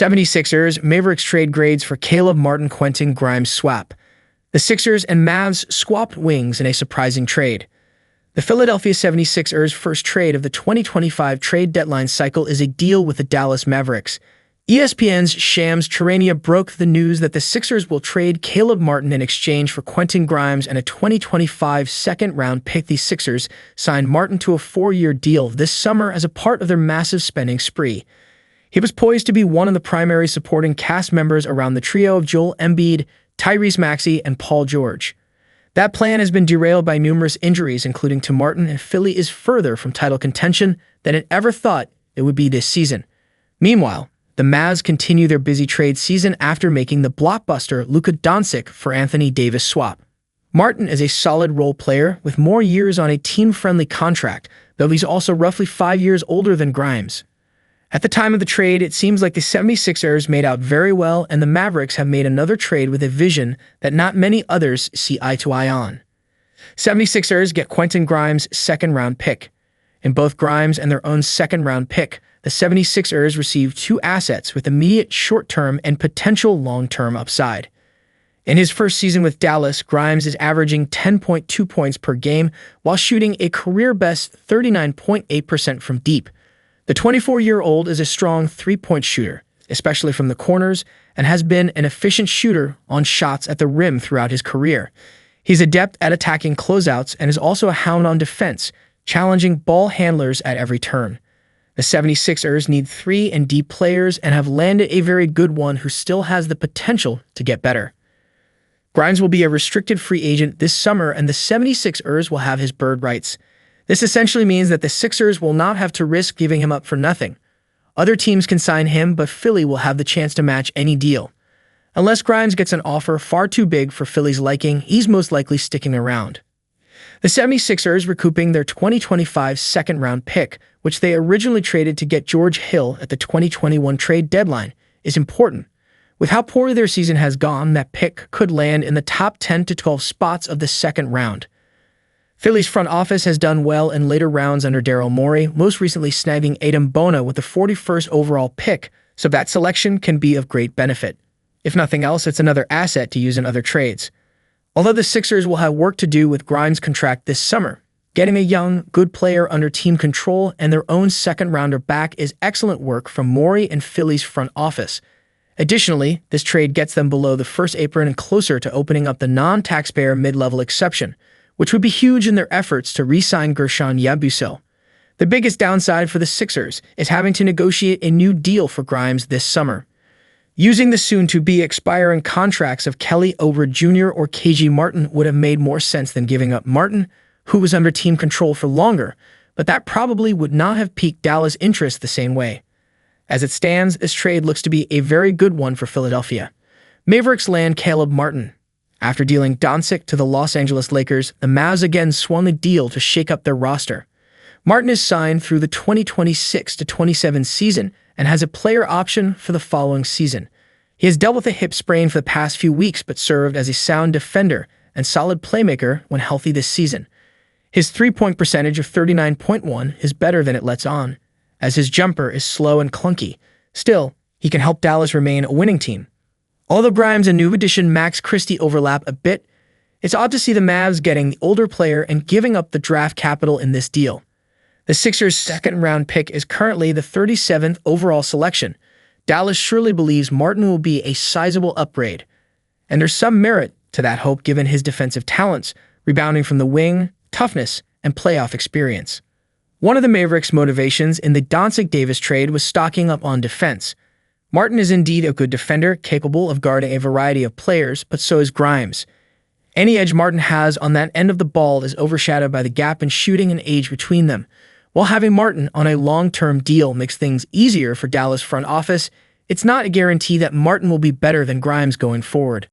76ers, Mavericks trade grades for Caleb Martin-Quentin Grimes swap. The Sixers and Mavs swapped wings in a surprising trade. The Philadelphia 76ers' first trade of the 2025 trade deadline cycle is a deal with the Dallas Mavericks. ESPN's Shams Charania broke the news that the Sixers will trade Caleb Martin in exchange for Quentin Grimes and a 2025 second-round pick. The Sixers signed Martin to a 4-year deal this summer as a part of their massive spending spree. He was poised to be one of the primary supporting cast members around the trio of Joel Embiid, Tyrese Maxey, and Paul George. That plan has been derailed by numerous injuries, including to Martin, and Philly is further from title contention than it ever thought it would be this season. Meanwhile, the Mavs continue their busy trade season after making the blockbuster Luka Doncic-For-Anthony Davis swap. Martin is a solid role player with more years on a team-friendly contract, though he's also roughly 5 years older than Grimes. At the time of the trade, it seems like the 76ers made out very well, and the Mavericks have made another trade with a vision that not many others see eye to eye on. 76ers get Quentin Grimes' second-round pick. In both Grimes and their own second-round pick, the 76ers receive 2 assets with immediate short-term and potential long-term upside. In his first season with Dallas, Grimes is averaging 10.2 points per game while shooting a career-best 39.8% from deep. The 24-year-old is a strong three-point shooter, especially from the corners, and has been an efficient shooter on shots at the rim throughout his career. He's adept at attacking closeouts and is also a hound on defense, challenging ball handlers at every turn. The 76ers need 3-and-D players and have landed a very good one who still has the potential to get better. Grimes will be a restricted free agent this summer, and the 76ers will have his bird rights. This essentially means that the Sixers will not have to risk giving him up for nothing. Other teams can sign him, but Philly will have the chance to match any deal. Unless Grimes gets an offer far too big for Philly's liking, he's most likely sticking around. The 76ers recouping their 2025 second-round pick, which they originally traded to get George Hill at the 2021 trade deadline, is important. With how poorly their season has gone, that pick could land in the top 10 to 12 spots of the second round. Philly's front office has done well in later rounds under Daryl Morey, most recently snagging Adam Bona with the 41st overall pick, so that selection can be of great benefit. If nothing else, it's another asset to use in other trades. Although the Sixers will have work to do with Grimes' contract this summer, getting a young, good player under team control and their own second-rounder back is excellent work from Morey and Philly's front office. Additionally, this trade gets them below the first apron and closer to opening up the non-taxpayer mid-level exception, which would be huge in their efforts to re-sign Guerschon Yabusele. The biggest downside for the Sixers is having to negotiate a new deal for Grimes this summer. Using the soon-to-be expiring contracts of Kelly Oubre Jr. or KG Martin would have made more sense than giving up Martin, who was under team control for longer, but that probably would not have piqued Dallas' interest the same way. As it stands, this trade looks to be a very good one for Philadelphia. Mavericks land Caleb Martin. After dealing Doncic to the Los Angeles Lakers, the Mavs again swung the deal to shake up their roster. Martin is signed through the 2026-27 season and has a player option for the following season. He has dealt with a hip sprain for the past few weeks but served as a sound defender and solid playmaker when healthy this season. His three-point percentage of 39.1 is better than it lets on, as his jumper is slow and clunky. Still, he can help Dallas remain a winning team. Although Grimes and new addition Max Christie overlap a bit, it's odd to see the Mavs getting the older player and giving up the draft capital in this deal. The Sixers' second-round pick is currently the 37th overall selection. Dallas surely believes Martin will be a sizable upgrade, and there's some merit to that hope given his defensive talents, rebounding from the wing, toughness, and playoff experience. One of the Mavericks' motivations in the Doncic-Davis trade was stocking up on defense. Martin is indeed a good defender, capable of guarding a variety of players, but so is Grimes. Any edge Martin has on that end of the ball is overshadowed by the gap in shooting and age between them. While having Martin on a long-term deal makes things easier for Dallas front office, it's not a guarantee that Martin will be better than Grimes going forward.